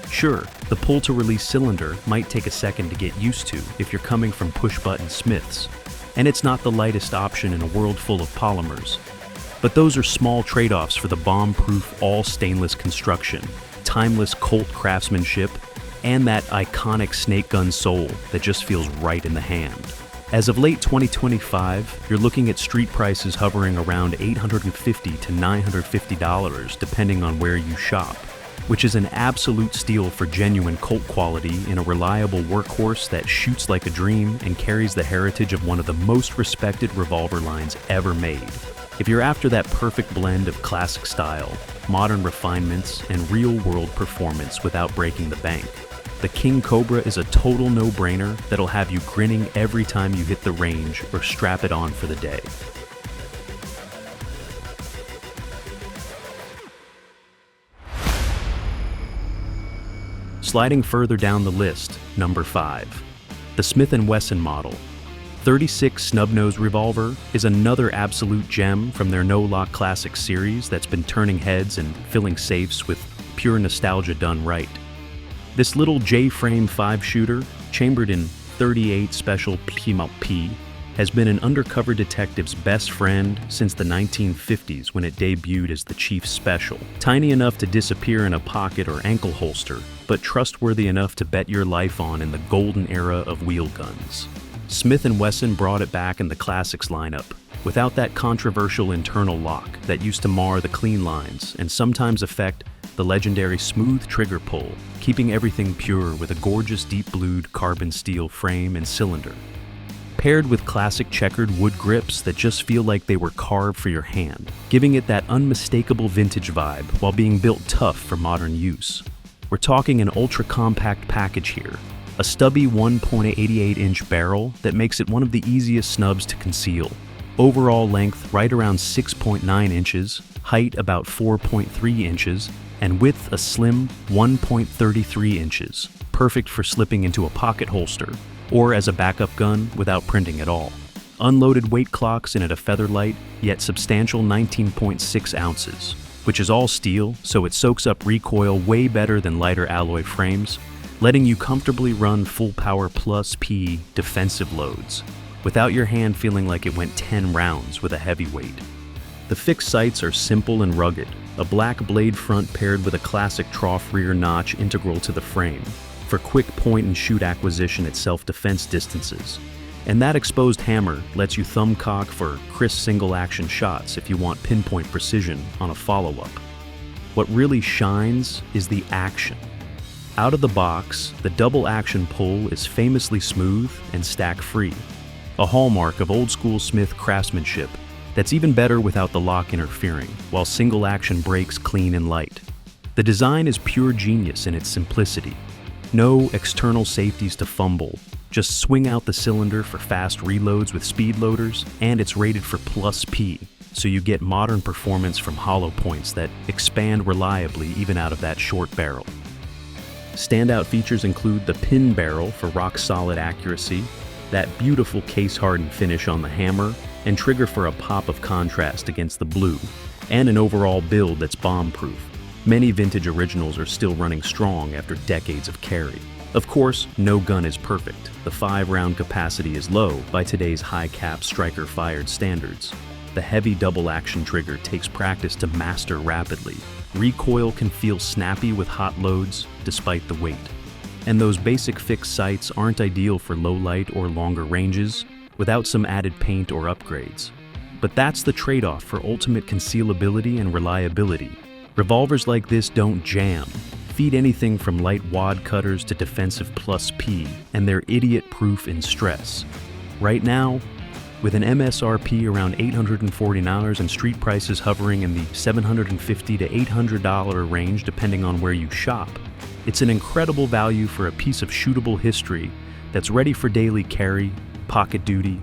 Sure, the pull-to-release cylinder might take a second to get used to if you're coming from push-button Smiths, and it's not the lightest option in a world full of polymers. But those are small trade-offs for the bomb-proof all-stainless construction, timeless Colt craftsmanship, and that iconic snake gun sole that just feels right in the hand. As of late 2025, you're looking at street prices hovering around $850 to $950 depending on where you shop, which is an absolute steal for genuine Colt quality in a reliable workhorse that shoots like a dream and carries the heritage of one of the most respected revolver lines ever made. If you're after that perfect blend of classic style, modern refinements, and real-world performance without breaking the bank, the King Cobra is a total no-brainer that'll have you grinning every time you hit the range or strap it on for the day. Sliding further down the list, number 5. The Smith & Wesson model. 36 snub-nose revolver is another absolute gem from their No-Lock Classic series that's been turning heads and filling safes with pure nostalgia done right. This little J-frame 5-shooter, chambered in .38 Special P, has been an undercover detective's best friend since the 1950s when it debuted as the Chief Special. Tiny enough to disappear in a pocket or ankle holster, but trustworthy enough to bet your life on in the golden era of wheel guns. Smith & Wesson brought it back in the Classics lineup, without that controversial internal lock that used to mar the clean lines and sometimes affect the legendary smooth trigger pull, keeping everything pure with a gorgeous deep-blued carbon steel frame and cylinder. Paired with classic checkered wood grips that just feel like they were carved for your hand, giving it that unmistakable vintage vibe while being built tough for modern use. We're talking an ultra-compact package here, a stubby 1.88-inch barrel that makes it one of the easiest snubs to conceal. Overall length right around 6.9 inches, height about 4.3 inches, and width a slim 1.33 inches, perfect for slipping into a pocket holster, or as a backup gun without printing at all. Unloaded weight clocks in at a featherlight, yet substantial 19.6 ounces, which is all steel, so it soaks up recoil way better than lighter alloy frames, letting you comfortably run full power plus P defensive loads, without your hand feeling like it went 10 rounds with a heavyweight. The fixed sights are simple and rugged, a black blade front paired with a classic trough rear notch integral to the frame, for quick point-and-shoot acquisition at self-defense distances. And that exposed hammer lets you thumb cock for crisp single-action shots if you want pinpoint precision on a follow-up. What really shines is the action. Out of the box, the double-action pull is famously smooth and stack-free, a hallmark of old-school Smith craftsmanship that's even better without the lock interfering, while single-action breaks clean and light. The design is pure genius in its simplicity. No external safeties to fumble. Just swing out the cylinder for fast reloads with speed loaders, and it's rated for plus P, so you get modern performance from hollow points that expand reliably even out of that short barrel. Standout features include the pin barrel for rock-solid accuracy, that beautiful case-hardened finish on the hammer, and trigger for a pop of contrast against the blue, and an overall build that's bomb-proof. Many vintage originals are still running strong after decades of carry. Of course, no gun is perfect. The 5-round capacity is low by today's high-cap striker-fired standards. The heavy double-action trigger takes practice to master rapidly. Recoil can feel snappy with hot loads, despite the weight. And those basic fixed sights aren't ideal for low light or longer ranges, without some added paint or upgrades. But that's the trade-off for ultimate concealability and reliability. Revolvers like this don't jam. Feed anything from light wad cutters to defensive plus P, and they're idiot-proof in stress. Right now, with an MSRP around $840 and street prices hovering in the $750 to $800 range depending on where you shop, it's an incredible value for a piece of shootable history that's ready for daily carry, pocket duty,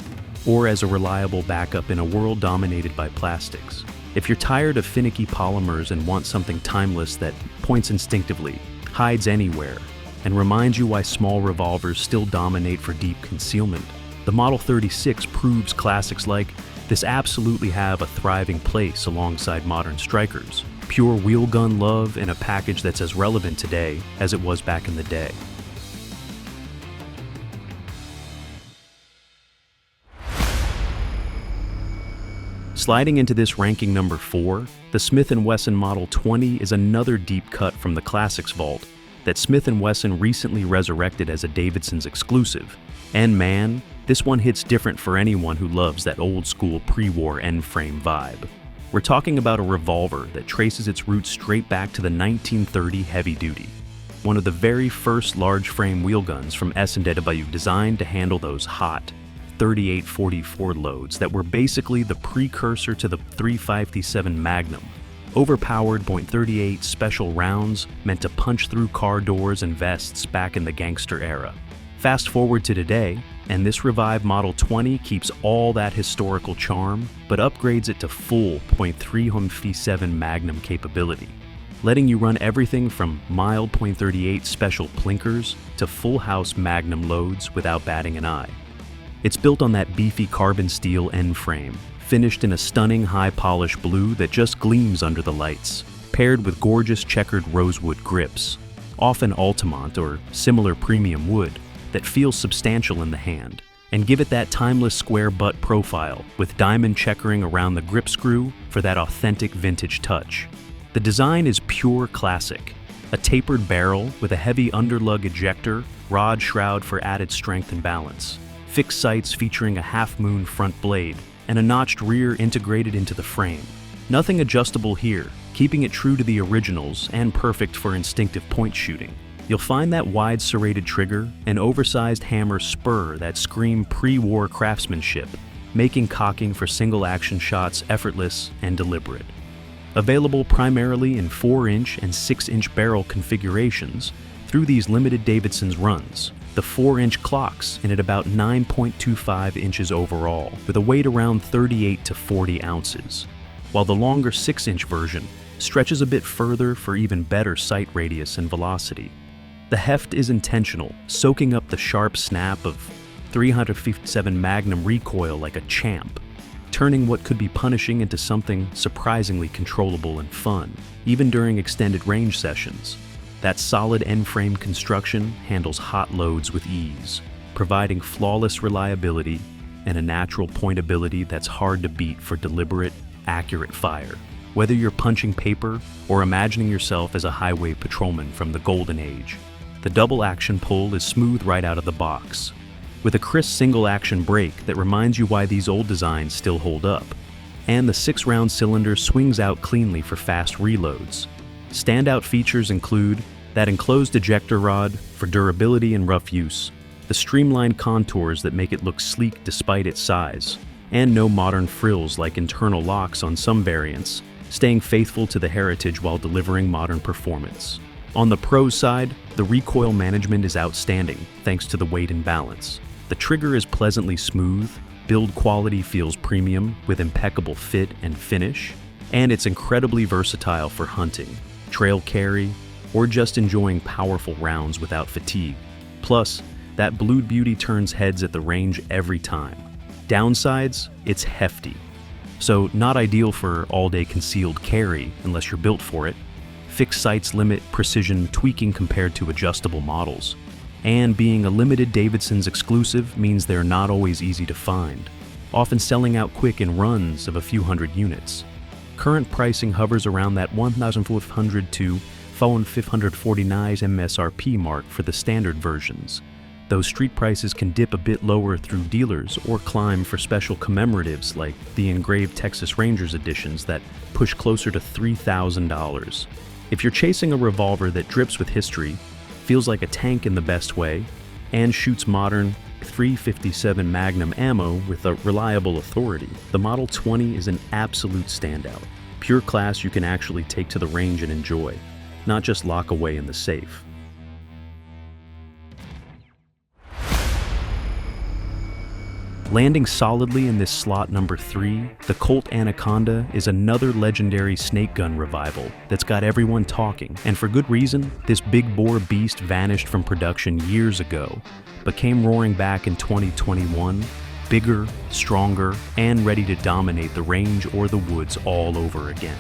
or as a reliable backup in a world dominated by plastics. If you're tired of finicky polymers and want something timeless that points instinctively, hides anywhere, and reminds you why small revolvers still dominate for deep concealment, the Model 36 proves classics like this absolutely have a thriving place alongside modern strikers. Pure wheel gun love in a package that's as relevant today as it was back in the day. Sliding into this ranking number 4, the Smith & Wesson Model 20 is another deep cut from the Classics vault that Smith & Wesson recently resurrected as a Davidson's exclusive. And man, this one hits different for anyone who loves that old-school pre-war end-frame vibe. We're talking about a revolver that traces its roots straight back to the 1930 heavy duty, one of the very first large-frame wheel guns from S&W designed to handle those hot 38-44 loads that were basically the precursor to the .357 Magnum. Overpowered .38 special rounds meant to punch through car doors and vests back in the gangster era. Fast forward to today, and this revived Model 20 keeps all that historical charm, but upgrades it to full .357 Magnum capability, letting you run everything from mild .38 special plinkers to full house Magnum loads without batting an eye. It's built on that beefy carbon steel end frame, finished in a stunning high polish blue that just gleams under the lights, paired with gorgeous checkered rosewood grips, often Altamont or similar premium wood, that feels substantial in the hand, and give it that timeless square butt profile with diamond checkering around the grip screw for that authentic vintage touch. The design is pure classic, a tapered barrel with a heavy underlug ejector, rod shroud for added strength and balance, fixed sights featuring a half-moon front blade, and a notched rear integrated into the frame. Nothing adjustable here, keeping it true to the originals and perfect for instinctive point shooting. You'll find that wide serrated trigger and oversized hammer spur that scream pre-war craftsmanship, making cocking for single-action shots effortless and deliberate. Available primarily in 4-inch and 6-inch barrel configurations through these limited Davidson's runs, the 4-inch clocks in at about 9.25 inches overall, with a weight around 38 to 40 ounces, while the longer 6-inch version stretches a bit further for even better sight radius and velocity. The heft is intentional, soaking up the sharp snap of .357 Magnum recoil like a champ, turning what could be punishing into something surprisingly controllable and fun, even during extended range sessions. That solid end-frame construction handles hot loads with ease, providing flawless reliability and a natural pointability that's hard to beat for deliberate, accurate fire. Whether you're punching paper or imagining yourself as a highway patrolman from the Golden Age, the double-action pull is smooth right out of the box, with a crisp single-action brake that reminds you why these old designs still hold up. And the 6-round cylinder swings out cleanly for fast reloads. Standout features include that enclosed ejector rod for durability and rough use, the streamlined contours that make it look sleek despite its size, and no modern frills like internal locks on some variants, staying faithful to the heritage while delivering modern performance. On the pros side, the recoil management is outstanding thanks to the weight and balance. The trigger is pleasantly smooth, build quality feels premium with impeccable fit and finish, and it's incredibly versatile for hunting, trail carry, or just enjoying powerful rounds without fatigue. Plus, that Blued Beauty turns heads at the range every time. Downsides, it's hefty. So not ideal for all-day concealed carry unless you're built for it. Fixed sights limit precision tweaking compared to adjustable models. And being a limited Davidson's exclusive means they're not always easy to find, often selling out quick in runs of a few hundred units. Current pricing hovers around that $1,500 to $1,549 MSRP mark for the standard versions, though street prices can dip a bit lower through dealers or climb for special commemoratives like the engraved Texas Rangers editions that push closer to $3,000. If you're chasing a revolver that drips with history, feels like a tank in the best way, and shoots modern .357 Magnum ammo with a reliable authority, the Model 20 is an absolute standout. Pure class you can actually take to the range and enjoy, not just lock away in the safe. Landing solidly in this slot number 3, the Colt Anaconda is another legendary snake gun revival that's got everyone talking, and for good reason. This big bore beast vanished from production years ago, but came roaring back in 2021, bigger, stronger, and ready to dominate the range or the woods all over again.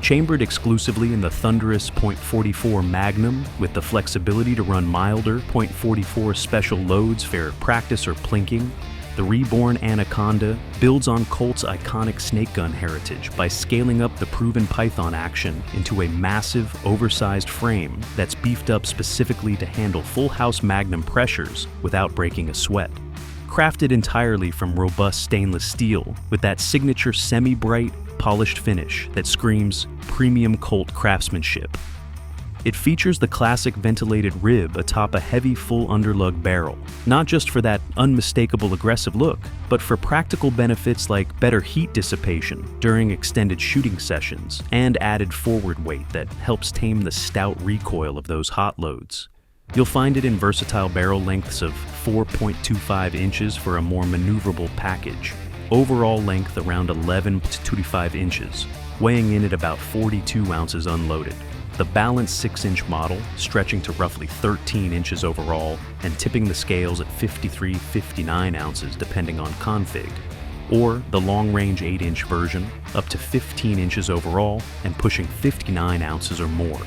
Chambered exclusively in the thunderous .44 Magnum with the flexibility to run milder .44 special loads for practice or plinking, the reborn Anaconda builds on Colt's iconic snake gun heritage by scaling up the proven Python action into a massive, oversized frame that's beefed up specifically to handle full house Magnum pressures without breaking a sweat. Crafted entirely from robust stainless steel with that signature semi-bright, polished finish that screams premium Colt craftsmanship. It features the classic ventilated rib atop a heavy full underlug barrel, not just for that unmistakable aggressive look, but for practical benefits like better heat dissipation during extended shooting sessions and added forward weight that helps tame the stout recoil of those hot loads. You'll find it in versatile barrel lengths of 4.25 inches for a more maneuverable package, overall length around 11 to 25 inches, weighing in at about 42 ounces unloaded. The balanced 6-inch model, stretching to roughly 13 inches overall and tipping the scales at 53-59 ounces depending on config, or the long-range 8-inch version, up to 15 inches overall and pushing 59 ounces or more.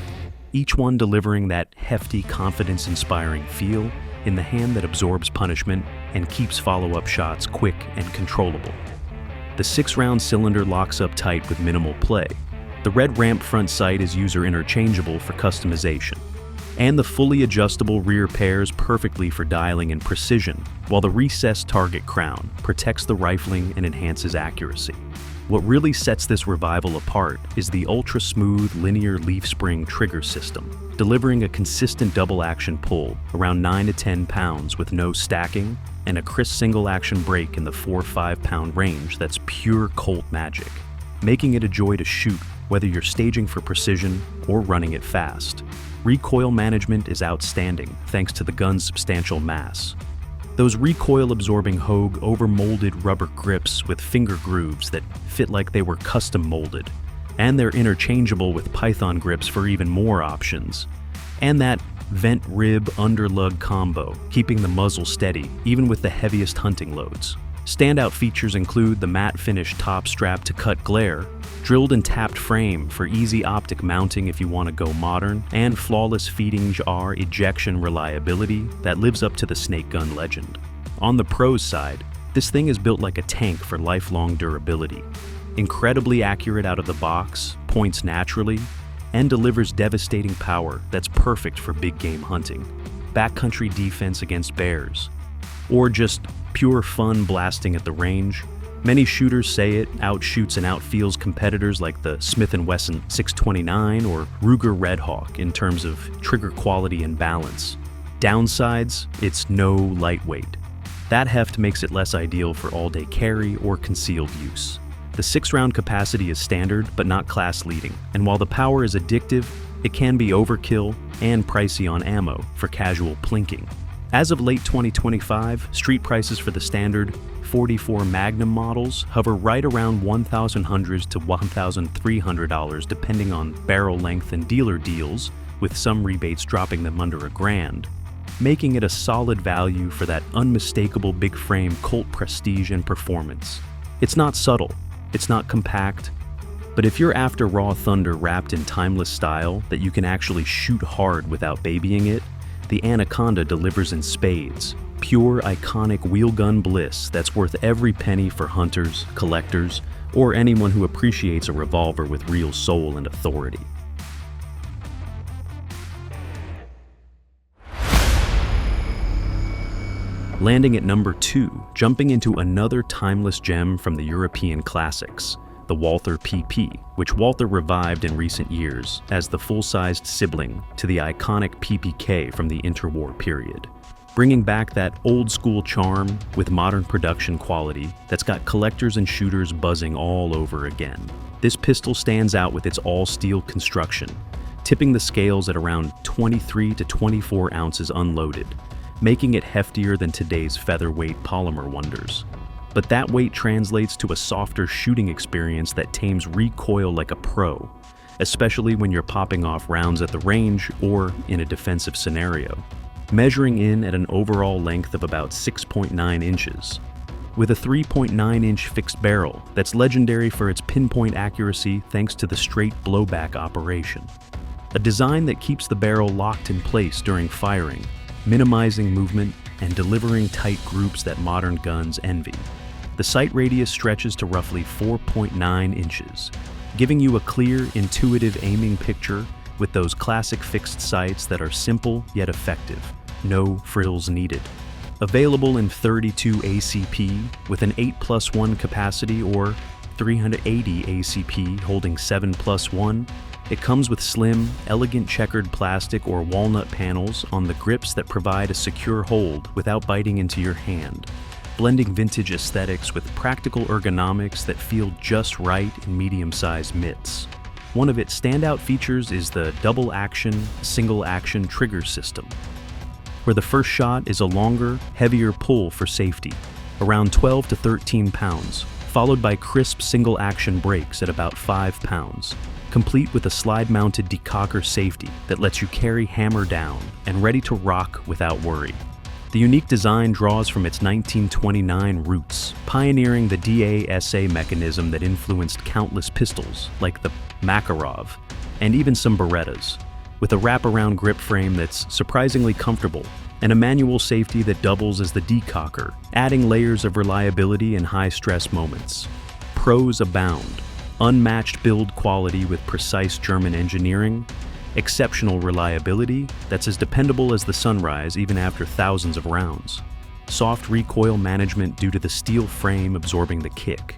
Each one delivering that hefty, confidence-inspiring feel in the hand that absorbs punishment and keeps follow-up shots quick and controllable. The 6-round cylinder locks up tight with minimal play. The red ramp front sight is user interchangeable for customization, and the fully adjustable rear pairs perfectly for dialing and precision, while the recessed target crown protects the rifling and enhances accuracy. What really sets this revival apart is the ultra-smooth linear leaf spring trigger system, delivering a consistent double-action pull around 9 to 10 pounds with no stacking, and a crisp single-action brake in the 4-5 pound range that's pure Colt magic, making it a joy to shoot whether you're staging for precision or running it fast. Recoil management is outstanding thanks to the gun's substantial mass. Those recoil-absorbing Hogue over-molded rubber grips with finger grooves that fit like they were custom molded, and they're interchangeable with Python grips for even more options. And that vent rib underlug combo, keeping the muzzle steady even with the heaviest hunting loads. Standout features include the matte finish top strap to cut glare, drilled and tapped frame for easy optic mounting if you want to go modern, and flawless feeding jar ejection reliability that lives up to the snake gun legend. On the pros side, this thing is built like a tank for lifelong durability. Incredibly accurate out of the box, points naturally, and delivers devastating power that's perfect for big game hunting, backcountry defense against bears, or just pure fun blasting at the range. Many shooters say it outshoots and outfeels competitors like the Smith & Wesson 629 or Ruger Red Hawk in terms of trigger quality and balance. Downsides, it's no lightweight. That heft makes it less ideal for all-day carry or concealed use. The 6-round capacity is standard but not class-leading, and while the power is addictive, it can be overkill and pricey on ammo for casual plinking. As of late 2025, street prices for the standard 44 Magnum models hover right around $1,100 to $1,300 depending on barrel length and dealer deals, with some rebates dropping them under $1,000, making it a solid value for that unmistakable big frame Colt prestige and performance. It's not subtle, it's not compact, but if you're after raw thunder wrapped in timeless style that you can actually shoot hard without babying it, the Anaconda delivers in spades. Pure, iconic wheel gun bliss that's worth every penny for hunters, collectors, or anyone who appreciates a revolver with real soul and authority. Landing at number 2, jumping into another timeless gem from the European classics, the Walther PP, which Walther revived in recent years as the full-sized sibling to the iconic PPK from the interwar period, bringing back that old-school charm with modern production quality that's got collectors and shooters buzzing all over again. This pistol stands out with its all-steel construction, tipping the scales at around 23 to 24 ounces unloaded, making it heftier than today's featherweight polymer wonders. But that weight translates to a softer shooting experience that tames recoil like a pro, especially when you're popping off rounds at the range or in a defensive scenario. Measuring in at an overall length of about 6.9 inches, with a 3.9-inch fixed barrel that's legendary for its pinpoint accuracy thanks to the straight blowback operation. A design that keeps the barrel locked in place during firing, minimizing movement and delivering tight groups that modern guns envy. The sight radius stretches to roughly 4.9 inches, giving you a clear, intuitive aiming picture with those classic fixed sights that are simple yet effective. No frills needed. Available in 32 ACP with an 8+1 capacity or 380 ACP holding 7+1, it comes with slim, elegant checkered plastic or walnut panels on the grips that provide a secure hold without biting into your hand, blending vintage aesthetics with practical ergonomics that feel just right in medium-sized mitts. One of its standout features is the double-action, single-action trigger system, where the first shot is a longer, heavier pull for safety, around 12 to 13 pounds, followed by crisp single-action brakes at about 5 pounds, complete with a slide-mounted decocker safety that lets you carry hammer down and ready to rock without worry. The unique design draws from its 1929 roots, pioneering the DASA mechanism that influenced countless pistols like the Makarov and even some Berettas, with a wraparound grip frame that's surprisingly comfortable and a manual safety that doubles as the decocker, adding layers of reliability in high-stress moments. Pros abound. Unmatched build quality with precise German engineering, exceptional reliability that's as dependable as the sunrise even after thousands of rounds, soft recoil management due to the steel frame absorbing the kick,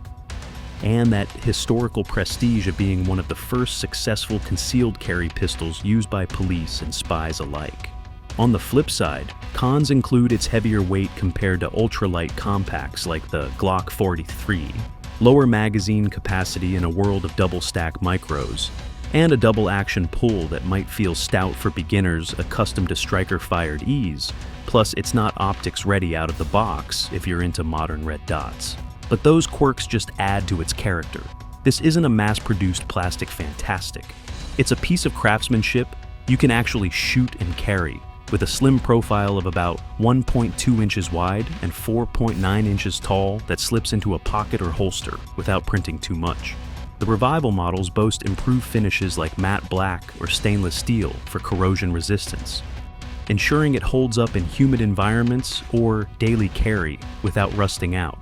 and that historical prestige of being one of the first successful concealed carry pistols used by police and spies alike. On the flip side, cons include its heavier weight compared to ultralight compacts like the Glock 43, lower magazine capacity in a world of double-stack micros, and a double-action pull that might feel stout for beginners accustomed to striker-fired ease, plus it's not optics-ready out of the box if you're into modern red dots. But those quirks just add to its character. This isn't a mass-produced plastic fantastic. It's a piece of craftsmanship you can actually shoot and carry, with a slim profile of about 1.2 inches wide and 4.9 inches tall that slips into a pocket or holster without printing too much. The Revival models boast improved finishes like matte black or stainless steel for corrosion resistance, ensuring it holds up in humid environments or daily carry without rusting out.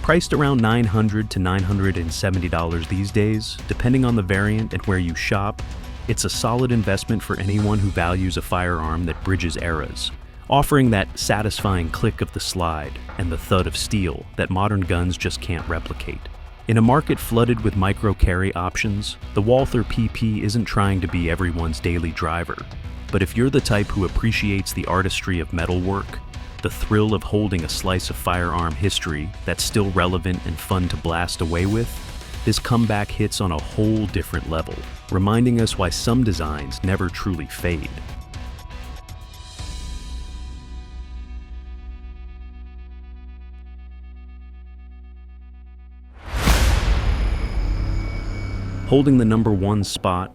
Priced around $900 to $970 these days, depending on the variant and where you shop, it's a solid investment for anyone who values a firearm that bridges eras, offering that satisfying click of the slide and the thud of steel that modern guns just can't replicate. In a market flooded with micro-carry options, the Walther PP isn't trying to be everyone's daily driver. But if you're the type who appreciates the artistry of metalwork, the thrill of holding a slice of firearm history that's still relevant and fun to blast away with, this comeback hits on a whole different level, reminding us why some designs never truly fade. Holding the #1 spot,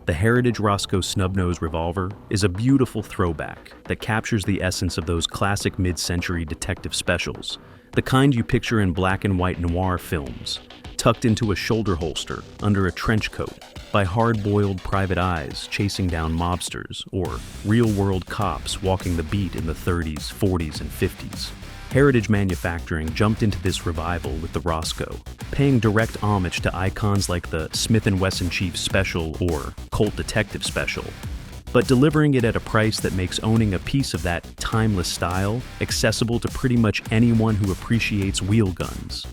the Heritage Roscoe snub-nose revolver is a beautiful throwback that captures the essence of those classic mid-century detective specials, the kind you picture in black and white noir films, tucked into a shoulder holster under a trench coat by hard-boiled private eyes chasing down mobsters or real-world cops walking the beat in the 30s, 40s, and 50s. Heritage Manufacturing jumped into this revival with the Roscoe, paying direct homage to icons like the Smith & Wesson Chief Special or Colt Detective Special, but delivering it at a price that makes owning a piece of that timeless style accessible to pretty much anyone who appreciates wheel guns.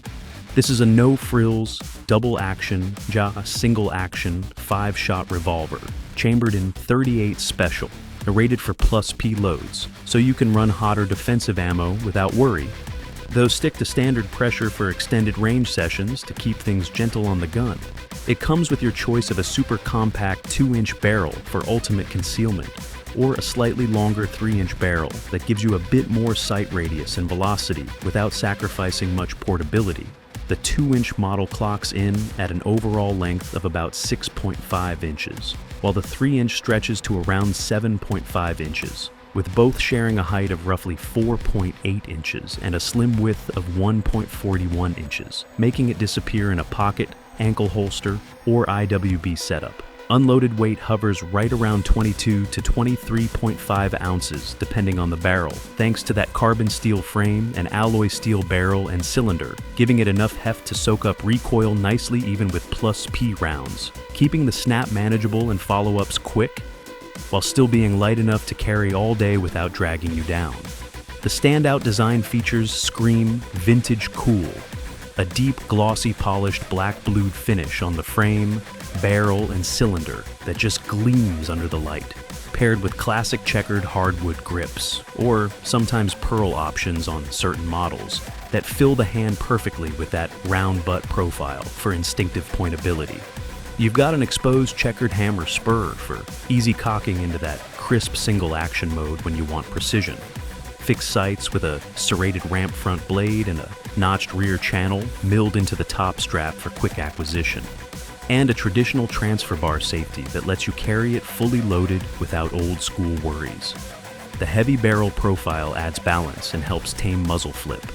This is a no-frills, double-action, single-action, 5-shot revolver, chambered in .38 Special, rated for +P loads, so you can run hot or defensive ammo without worry. Though stick to standard pressure for extended range sessions to keep things gentle on the gun. It comes with your choice of a super compact 2-inch barrel for ultimate concealment, or a slightly longer 3-inch barrel that gives you a bit more sight radius and velocity without sacrificing much portability. The 2-inch model clocks in at an overall length of about 6.5 inches, while the 3-inch stretches to around 7.5 inches, with both sharing a height of roughly 4.8 inches and a slim width of 1.41 inches, making it disappear in a pocket, ankle holster, or IWB setup. Unloaded weight hovers right around 22 to 23.5 ounces depending on the barrel, thanks to that carbon steel frame and alloy steel barrel and cylinder, giving it enough heft to soak up recoil nicely even with +P rounds, keeping the snap manageable and follow-ups quick, while still being light enough to carry all day without dragging you down. The standout design features scream vintage cool, a deep glossy polished black-blued finish on the frame, barrel, and cylinder that just gleams under the light, paired with classic checkered hardwood grips, or sometimes pearl options on certain models, that fill the hand perfectly with that round butt profile for instinctive pointability. You've got an exposed checkered hammer spur for easy cocking into that crisp single action mode when you want precision. Fixed sights with a serrated ramp front blade and a notched rear channel milled into the top strap for quick acquisition. And a traditional transfer bar safety that lets you carry it fully loaded without old school worries. The heavy barrel profile adds balance and helps tame muzzle flip,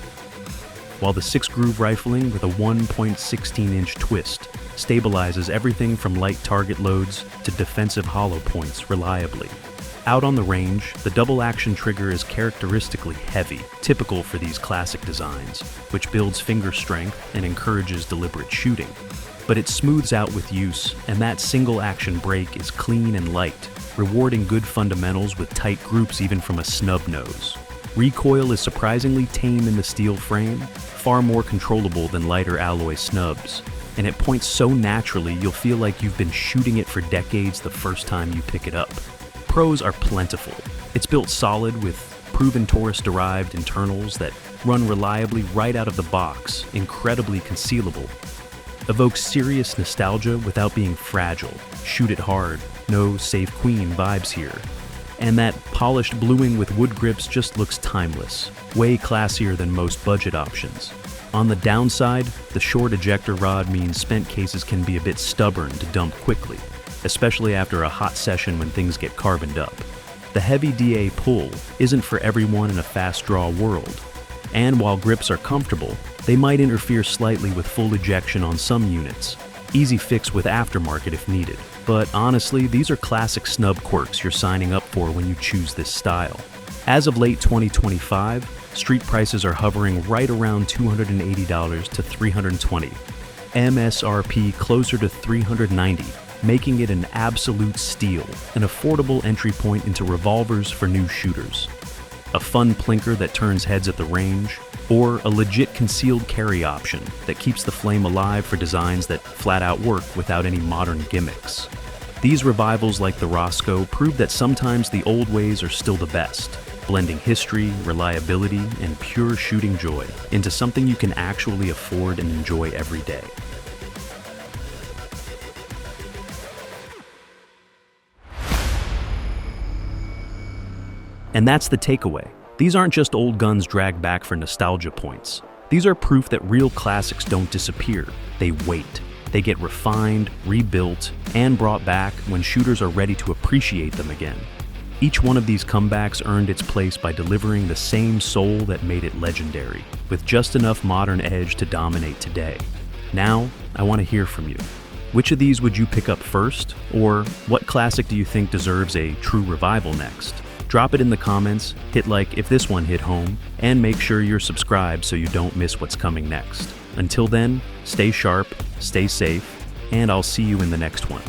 while the 6-groove rifling with a 1.16-inch twist stabilizes everything from light target loads to defensive hollow points reliably. Out on the range, the double-action trigger is characteristically heavy, typical for these classic designs, which builds finger strength and encourages deliberate shooting. But it smooths out with use, and that single-action break is clean and light, rewarding good fundamentals with tight groups even from a snub nose. Recoil is surprisingly tame in the steel frame, far more controllable than lighter alloy snubs, and it points so naturally you'll feel like you've been shooting it for decades the first time you pick it up. Pros are plentiful. It's built solid with proven Taurus-derived internals that run reliably right out of the box, incredibly concealable. Evokes serious nostalgia without being fragile. Shoot it hard, no save queen vibes here. And that polished bluing with wood grips just looks timeless, way classier than most budget options. On the downside, the short ejector rod means spent cases can be a bit stubborn to dump quickly, especially after a hot session when things get carboned up. The heavy DA pull isn't for everyone in a fast draw world, and while grips are comfortable, they might interfere slightly with full ejection on some units. Easy fix with aftermarket if needed. But honestly, these are classic snub quirks you're signing up for when you choose this style. As of late 2025, street prices are hovering right around $280 to $320. MSRP closer to $390, making it an absolute steal, an affordable entry point into revolvers for new shooters. A fun plinker that turns heads at the range, or a legit concealed carry option that keeps the flame alive for designs that flat out work without any modern gimmicks. These revivals like the Roscoe prove that sometimes the old ways are still the best, blending history, reliability, and pure shooting joy into something you can actually afford and enjoy every day. And that's the takeaway. These aren't just old guns dragged back for nostalgia points. These are proof that real classics don't disappear. They wait. They get refined, rebuilt, and brought back when shooters are ready to appreciate them again. Each one of these comebacks earned its place by delivering the same soul that made it legendary, with just enough modern edge to dominate today. Now, I want to hear from you. Which of these would you pick up first? Or what classic do you think deserves a true revival next? Drop it in the comments, hit like if this one hit home, and make sure you're subscribed so you don't miss what's coming next. Until then, stay sharp, stay safe, and I'll see you in the next one.